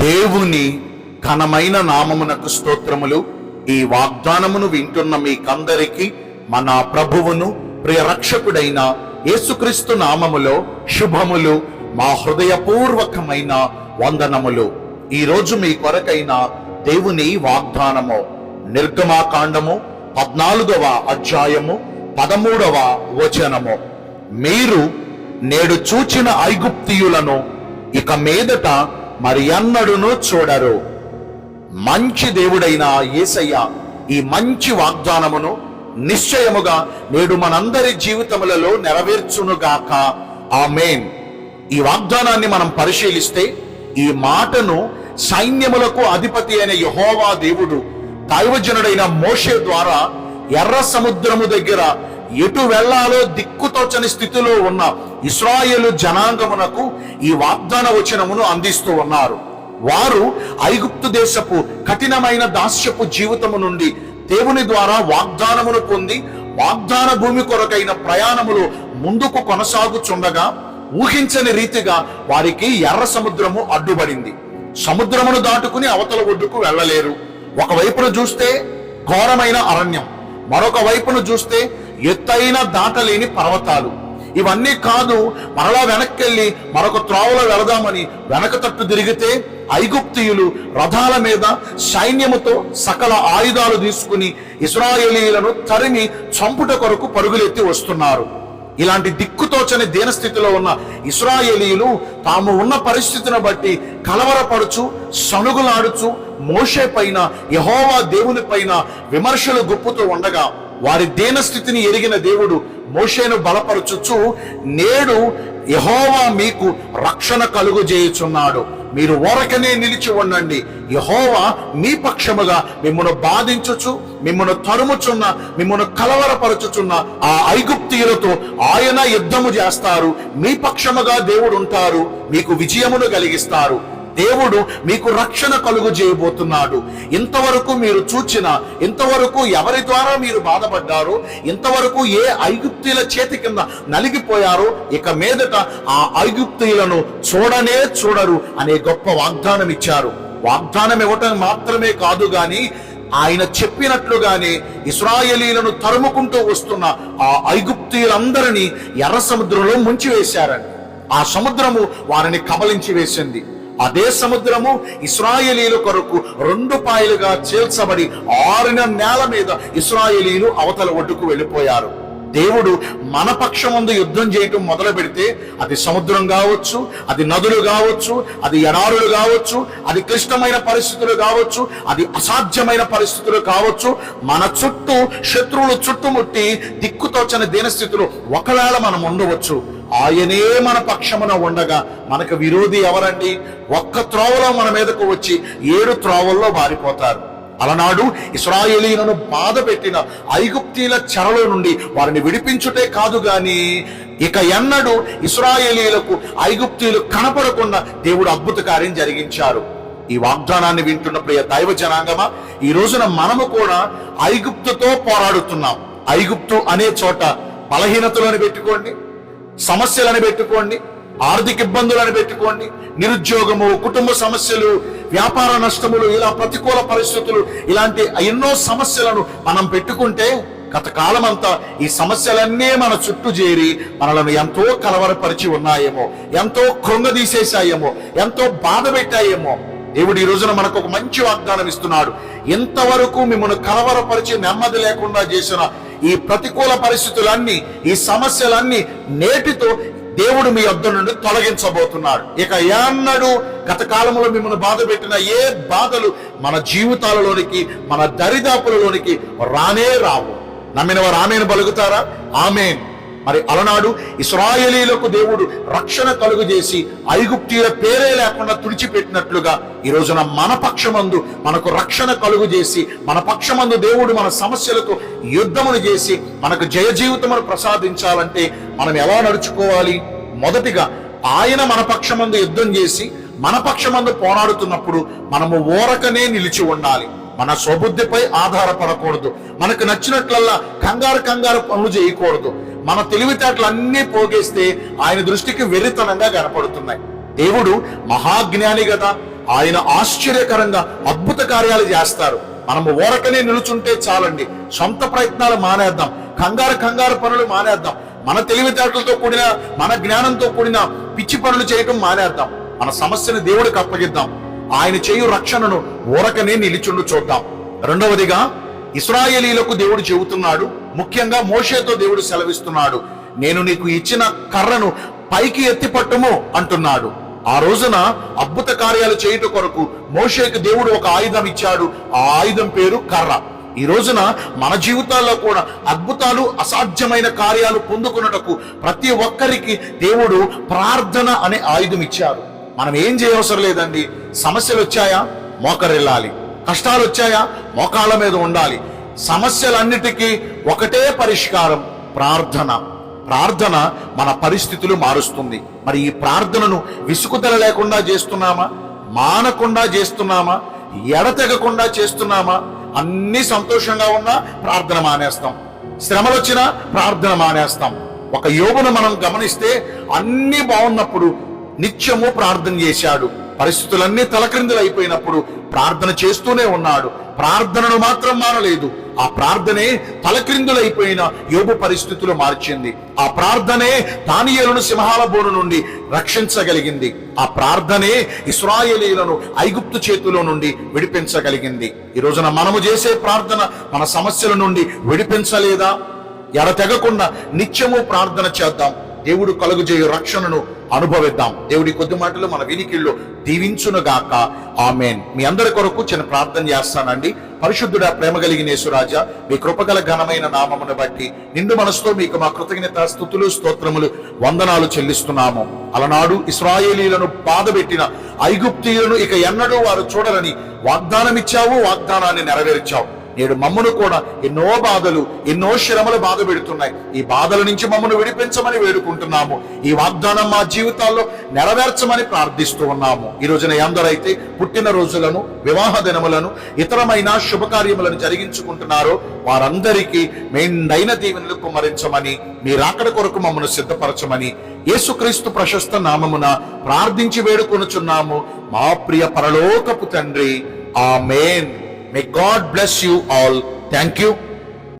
దేవుని ఘనమైన నామమునకు స్తోత్రములు. ఈ వాగ్దానమును వింటున్న మీకందరికీ మన ప్రభువును ప్రియ రక్షకుడైన యేసుక్రీస్తు నామములో శుభములు, మా హృదయపూర్వకమైన వందనములు. ఈ రోజు మీ కొరకైన దేవుని వాగ్దానము నిర్గమాకాండము 14వ అధ్యాయము 13వ వచనము. మీరు నేడు చూచిన ఐగుప్తీయులను ఇక మీదట మరి అన్నడును చూడరు. మంచి దేవుడైన యేసయ్య ఈ మంచి వాగ్దానమును నిశ్చయముగా నేడు మనందరి జీవితములలో నెరవేర్చునుగాక. ఆమేన్. ఈ వాగ్దానాన్ని మనం పరిశీలిస్తే ఈ మాటను సైన్యములకు అధిపతి అయిన యెహోవా దేవుడు దైవజనుడైన మోషే ద్వారా ఎర్ర సముద్రము దగ్గర ఎటు వెళ్లాలో దిక్కుతోచని స్థితిలో ఉన్న ఇశ్రాయేలు జనాంగమునకు ఈ వాగ్దాన వచనమును అందిస్తూ ఉన్నారు. వారు ఐగుప్తు దేశపు కఠినమైన దాస్యపు జీవితము నుండి దేవుని ద్వారా వాగ్దానమును పొంది వాగ్దాన భూమి కొరకైన ప్రయాణములు ముందుకు కొనసాగుచుండగా ఊహించని రీతిగా వారికి ఎర్ర సముద్రము అడ్డుపడింది. సముద్రమును దాటుకుని అవతల ఒడ్డుకు వెళ్ళలేరు. ఒకవైపును చూస్తే ఘోరమైన అరణ్యం, మరొక వైపును చూస్తే ఎత్తైన దాటలేని పర్వతాలు. ఇవన్నీ కాదు, మరలా వెనక్కెళ్ళి మరొక త్రోవలో వెళదామని వెనక తట్టు తిరిగితే ఐగుప్తీయులు రథాల మీద సైన్యముతో సకల ఆయుధాలు తీసుకుని ఇశ్రాయేలీయులను తరిమి చంపుట కొరకు పరుగులెత్తి వస్తున్నారు. ఇలాంటి దిక్కుతోచని దీనస్థితిలో ఉన్న ఇశ్రాయేలీయులు తాము ఉన్న పరిస్థితిని బట్టి కలవరపడుచు సనుగులాడుచు మోషే పైన యెహోవా దేవుని పైన విమర్శలు గుప్పుతూ ఉండగా వారి దీనస్థితిని ఎరిగిన దేవుడు మోషేను బలపరచుచు, నేడు యెహోవా మీకు రక్షణ కలుగజేయుచున్నాడు, మీరు ఊరకనే నిలిచి ఉండండి. యెహోవా మీ పక్షముగా మిమ్మను బాధించుచు మిమ్మను తరుముచున్న మిమ్మను కలవరపరచుచున్న ఆ ఐగుప్తీయులతో ఆయన యుద్ధము చేస్తారు. మీ పక్షముగా దేవుడు ఉంటారు, మీకు విజయమును కలిగిస్తారు. దేవుడు మీకు రక్షణ కలుగు చేయబోతున్నాడు. ఇంతవరకు మీరు చూచిన, ఇంతవరకు ఎవరి ద్వారా మీరు బాధపడ్డారో, ఇంతవరకు ఏ ఐగుప్తీయుల చేతి కింద నలిగిపోయారో, ఇక మీదట ఆ ఐగుప్తీయులను చూడనే చూడరు అనే గొప్ప వాగ్దానం ఇచ్చారు. వాగ్దానం ఇవ్వటం మాత్రమే కాదు గాని ఆయన చెప్పినట్లుగానే ఇశ్రాయేలీయులను తరుముకుంటూ వస్తున్న ఆ ఐగుప్తీయులందరినీ ఎర్ర సముద్రంలో ముంచివేశారని. ఆ సముద్రము వారిని కబలించి వేసింది. అదే సముద్రము ఇశ్రాయేలీయుల కొరకు 2 పాయలుగా చీల్చబడి ఆరిన నేల మీద ఇశ్రాయేలీయులు అవతల ఒడ్డుకు వెళ్ళిపోయారు. దేవుడు మన పక్షమందు యుద్ధం చేయటం మొదలు పెడితే అది సముద్రం కావచ్చు, అది నదులు కావచ్చు, అది ఎడారులు కావచ్చు, అది క్లిష్టమైన పరిస్థితులు కావచ్చు, అది అసాధ్యమైన పరిస్థితులు కావచ్చు, మన చుట్టూ శత్రువులు చుట్టుముట్టి దిక్కుతోచని దీనస్థితిలో ఒకవేళ మనం ఉండవచ్చు. ఆయనే మన పక్షమున ఉండగా మనకు విరోధి ఎవరండి? ఒక్క త్రోవలో మన మీదకు వచ్చి 7 త్రోవల్లో బారిపోతారు. అలనాడు ఇశ్రాయేలీయులను బాధ పెట్టిన ఐగుప్తీయుల చెరలో నుండి వారిని విడిపించుటే కాదు గాని ఇక ఎన్నడూ ఇశ్రాయేలీయులకు ఐగుప్తీయులు కనపడకుండా దేవుడు అద్భుత కార్యం జరిగించారు. ఈ వాగ్దానాన్ని వింటున్న ప్రియ దైవ జనాంగమా, ఈ రోజున మనము కూడా ఐగుప్తుతో పోరాడుతున్నాం. ఐగుప్తు అనే చోట బలహీనతలను పెట్టుకోండి, సమస్యలను పెట్టుకోండి, ఆర్థిక ఇబ్బందులను పెట్టుకోండి, నిరుద్యోగము, కుటుంబ సమస్యలు, వ్యాపార నష్టములు, ఇలా ప్రతికూల పరిస్థితులు, ఇలాంటి ఎన్నో సమస్యలను మనం పెట్టుకుంటే గత కాలమంతా ఈ సమస్యలన్నీ మన చుట్టూ చేరి మనలను ఎంతో కలవరపరిచి ఉన్నాయేమో, ఎంతో కృంగదీసేశాయేమో, ఎంతో బాధ పెట్టాయేమో. దేవుడు ఈ రోజున మనకు ఒక మంచి వాగ్దానం ఇస్తున్నాడు. ఇంతవరకు మిమ్మల్ని కలవరపరిచి నెమ్మది లేకుండా చేసిన ఈ ప్రతికూల పరిస్థితులన్నీ, ఈ సమస్యలన్నీ నేటితో దేవుడు మీ యొద్ద నుండి తొలగించబోతున్నాడు. ఇక ఎన్నడూ గత కాలంలో మిమ్మల్ని బాధ పెట్టిన ఏ బాధలు మన జీవితాలలోనికి, మన దరిదాపులలోనికి రానే రావు. నమ్మిన వారు ఆమేన్ పలుకుతారా? ఆమేన్. మరి అలనాడు ఇశ్రాయేలీయులకు దేవుడు రక్షణ కలుగు చేసి ఐగుప్తీయుల పేరే లేకుండా తుడిచిపెట్టినట్లుగా ఈ రోజున మన పక్షమందు మనకు రక్షణ కలుగు చేసి, మన పక్షమందు దేవుడు మన సమస్యలకు యుద్ధమును చేసి మనకు జయ జీవితమును ప్రసాదించాలంటే మనం ఎలా నడుచుకోవాలి? మొదటిగా ఆయన మన పక్షమందు యుద్ధం చేసి మన పక్షమందు పోరాడుతున్నప్పుడు మనము ఊరకనే నిలిచి ఉండాలి. మన స్వబుద్ధిపై ఆధారపడకూడదు. మనకు నచ్చినట్లల్లా కంగారు పనులు చేయకూడదు. మన తెలివితేటలు అన్నీ పోగేస్తే ఆయన దృష్టికి వెర్రితనంగా కనపడుతున్నాయి. దేవుడు మహాజ్ఞాని కదా, ఆయన ఆశ్చర్యకరంగా అద్భుత కార్యాలు చేస్తారు. మనము ఊరకనే నిలుచుంటే చాలండి. సొంత ప్రయత్నాలు మానేద్దాం, కంగారు పనులు మానేద్దాం, మన తెలివితేటలతో కూడిన మన జ్ఞానంతో కూడిన పిచ్చి పనులు చేయటం మానేద్దాం. మన సమస్యను దేవుడికి అప్పగిద్దాం. ఆయన చేయు రక్షణను ఊరకనే నిలిచుండు చూద్దాం. రెండవదిగా ఇశ్రాయేలీలకు దేవుడు చెబుతున్నాడు, ముఖ్యంగా మోషేతో దేవుడు సెలవిస్తున్నాడు, నేను నీకు ఇచ్చిన కర్రను పైకి ఎత్తి పట్టుము అంటున్నాడు. ఆ రోజున అద్భుత కార్యాలు చేయుట కొరకు మోషేకు దేవుడు ఒక ఆయుధం ఇచ్చాడు. ఆ ఆయుధం పేరు కర్ర. ఈ రోజున మన జీవితాల్లో కూడా అద్భుతాలు, అసాధ్యమైన కార్యాలు పొందుకున్నటకు ప్రతి ఒక్కరికి దేవుడు ప్రార్థన అనే ఆయుధం ఇచ్చారు. మనం ఏం చేయవసరం లేదండి. సమస్యలు వచ్చాయా, మోకరిల్లాలి. కష్టాలు వచ్చాయా, మోకాళ్ళ మీద ఉండాలి. సమస్యలన్నిటికీ ఒకటే పరిష్కారం, ప్రార్థన. ప్రార్థన మన పరిస్థితులు మారుస్తుంది. మరి ఈ ప్రార్థనను విసుగుదల లేకుండా చేస్తున్నామా, మానకుండా చేస్తున్నామా, ఎడతెగకుండా చేస్తున్నామా? అన్ని సంతోషంగా ఉన్నా ప్రార్థన మానేస్తాం, శ్రమలు వచ్చినా ప్రార్థన మానేస్తాం. ఒక యోబును మనం గమనిస్తే అన్ని బాగున్నప్పుడు నిత్యము ప్రార్థన చేశాడు. పరిస్థితులన్నీ తలక్రిందులు అయిపోయినప్పుడు ప్రార్థన చేస్తూనే ఉన్నాడు. ప్రార్థనను మాత్రం మానలేదు. ఆ ప్రార్థనే తలక్రిందులైపోయిన యోబు పరిస్థితులు మార్చింది. ఆ ప్రార్థనే దానియేలును సింహాల బోను నుండి రక్షించగలిగింది. ఆ ప్రార్థనే ఇశ్రాయేలీయులను ఐగుప్తు చేతిలో నుండి విడిపించగలిగింది. ఈ రోజున మనము చేసే ప్రార్థన మన సమస్యల నుండి విడిపించలేదా? ఎడతెగకుండా నిత్యము ప్రార్థన చేద్దాం. దేవుడు కలుగజేయు రక్షణను అనుభవిద్దాం. దేవుడి కొద్ది మాటలు మన వినికిల్లో దీవించునుగాక. ఆమేన్. మీ అందరి కొరకు చిన్న ప్రార్థన చేస్తానండి. పరిశుద్ధుడా, ప్రేమ కలిగిన యేసురాజా, మీ కృపగల ఘనమైన నామమును బట్టి నిండు మనసుతో మీకు మా కృతజ్ఞత స్తుతులు స్తోత్రములు వందనాలు చెల్లిస్తున్నాము. అలనాడు ఇశ్రాయేలీలను బాధపెట్టిన ఐగుప్తీయులను ఇక ఎన్నడూ వారు చూడరని వాగ్దానం ఇచ్చావు, వాగ్దానాన్ని నెరవేర్చావు. నేడు మమ్మను కూడా ఎన్నో బాధలు, ఎన్నో శ్రమలు బాధ పెడుతున్నాయి. ఈ బాధల నుంచి మమ్మను విడిపించమని వేడుకుంటున్నాము. ఈ వాగ్దానం మా జీవితాల్లో నెరవేర్చమని ప్రార్థిస్తూ ఉన్నాము. ఈ రోజున ఎందరైతే పుట్టిన రోజులను, వివాహ దినములను, ఇతరమైన శుభకార్యములను జరిగించుకుంటున్నారో వారందరికీ మెండైన దీవెనలు కుమ్మరించమని, మీ రాకడ కొరకు మమ్మను సిద్ధపరచమని యేసుక్రీస్తు ప్రశస్త నామమున ప్రార్థించి వేడుకొనుచున్నాము మా ప్రియ పరలోకపు తండ్రి. ఆమేన్. May God bless you all. Thank you.